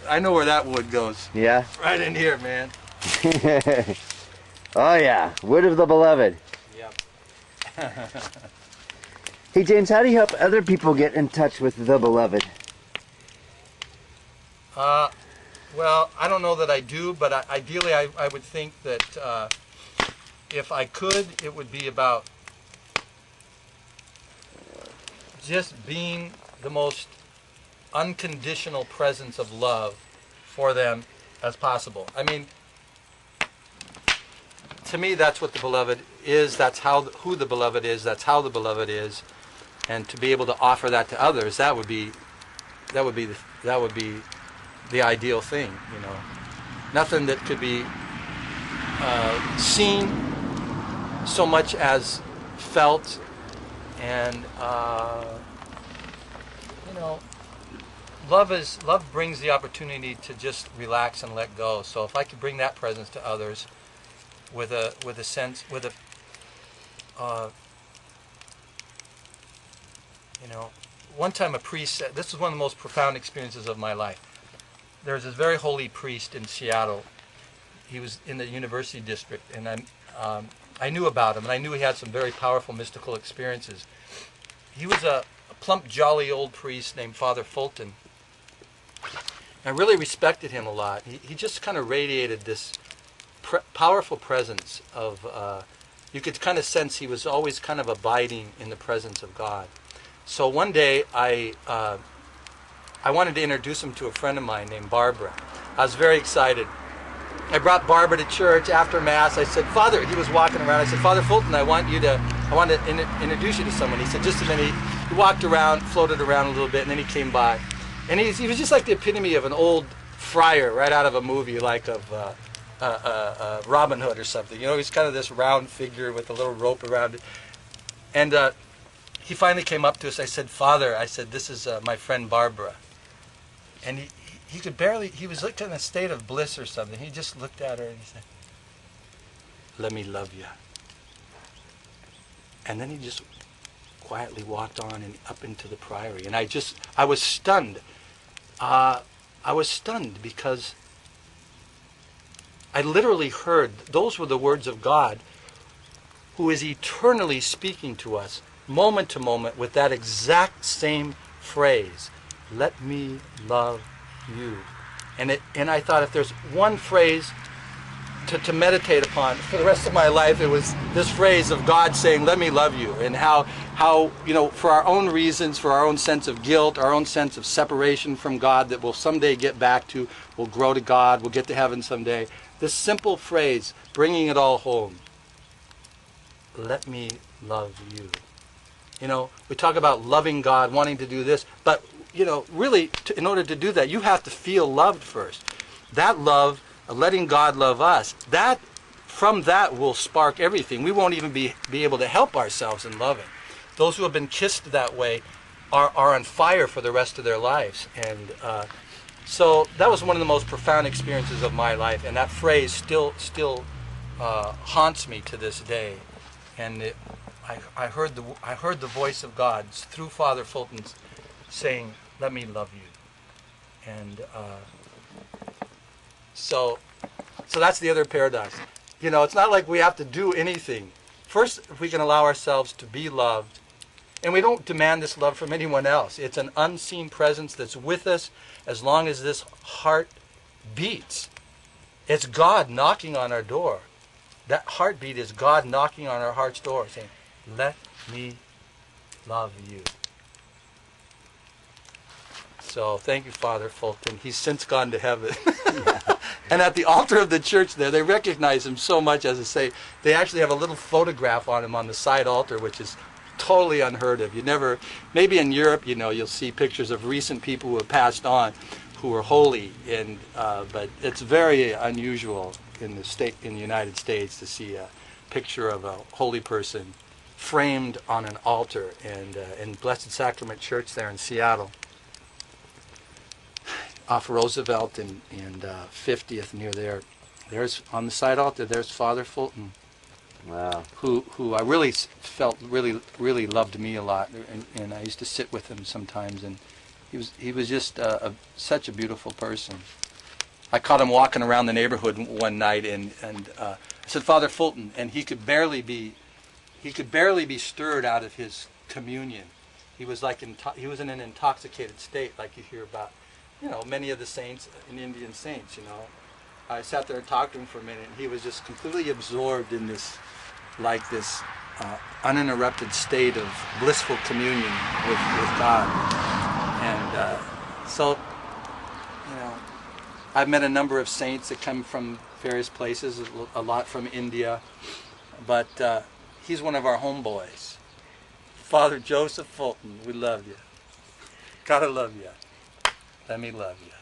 I know where that wood goes. Yeah? Right in here, man. Oh yeah, wood of the beloved. Yep. Hey James, how do you help other people get in touch with the beloved? Well, I don't know that I do, but ideally I would think that if I could, it would be about just being the most unconditional presence of love for them as possible. I mean, to me, that's what the beloved is. That's who the beloved is. That's how the beloved is, and to be able to offer that to others, that would be the ideal thing. You know, nothing that could be seen so much as felt, and you know, love brings the opportunity to just relax and let go. So if I could bring that presence to others with a sense, you know, one time a priest said, this is one of the most profound experiences of my life. There was this very holy priest in Seattle. He was in the university district, and I knew about him, and I knew he had some very powerful mystical experiences. He was a plump, jolly old priest named Father Fulton. I really respected him a lot. He just kind of radiated this powerful presence of, you could kind of sense he was always kind of abiding in the presence of God. So one day I wanted to introduce him to a friend of mine named Barbara. I was very excited. I brought Barbara to church after Mass. I said, Father, he was walking around. I said, Father Fulton, I want to introduce you to someone. He said, just a minute. He walked around, floated around a little bit, and then he came by. And he was just like the epitome of an old friar right out of a movie, like of Robin Hood or something. You know, he's kind of this round figure with a little rope around it. And he finally came up to us. I said, Father, I said, this is my friend Barbara. And he could barely, he was like in a state of bliss or something. He just looked at her and he said, let me love you. And then he just quietly walked on and up into the priory. And I was stunned. I was stunned because I literally heard, those were the words of God, who is eternally speaking to us, moment to moment, with that exact same phrase, let me love you. And I thought, if there's one phrase to meditate upon for the rest of my life, it was this phrase of God saying, let me love you, and how you know, for our own reasons, for our own sense of guilt, our own sense of separation from God that we'll someday get back to, we'll grow to God, we'll get to heaven someday. This simple phrase, bringing it all home, let me love you. You know, we talk about loving God, wanting to do this, but, you know, really, in order to do that, you have to feel loved first. That love, letting God love us, that, from that will spark everything. We won't even be able to help ourselves in loving. Those who have been kissed that way are on fire for the rest of their lives. And so that was one of the most profound experiences of my life, and that phrase still haunts me to this day. And I heard the voice of God through Father Fulton saying, let me love you. And so that's the other paradox. You know, it's not like we have to do anything. First, if we can allow ourselves to be loved, and we don't demand this love from anyone else. It's an unseen presence that's with us as long as this heart beats. It's God knocking on our door. That heartbeat is God knocking on our heart's door, saying, let me love you. So thank you, Father Fulton. He's since gone to heaven. And at the altar of the church there, they recognize him so much, as I say, they actually have a little photograph on him on the side altar, which is totally unheard of. You never, maybe in Europe, you know, you'll see pictures of recent people who have passed on who were holy, and but it's very unusual in the United States to see a picture of a holy person framed on an altar. And in Blessed Sacrament Church there in Seattle, off Roosevelt and 50th, near there's on the side altar, there's Father Fulton. Wow. Who I really felt really loved me a lot, and I used to sit with him sometimes, and he was just such a beautiful person. I caught him walking around the neighborhood one night, and I said, Father Fulton, and he could barely be stirred out of his communion. He was like he was in an intoxicated state, like you hear about, many of the saints and Indian saints. I sat there and talked to him for a minute, and he was just completely absorbed in this uninterrupted state of blissful communion with God. And so, I've met a number of saints that come from various places, a lot from India, but he's one of our homeboys. Father Joseph Fulton, we love you. Gotta love you. Let me love you.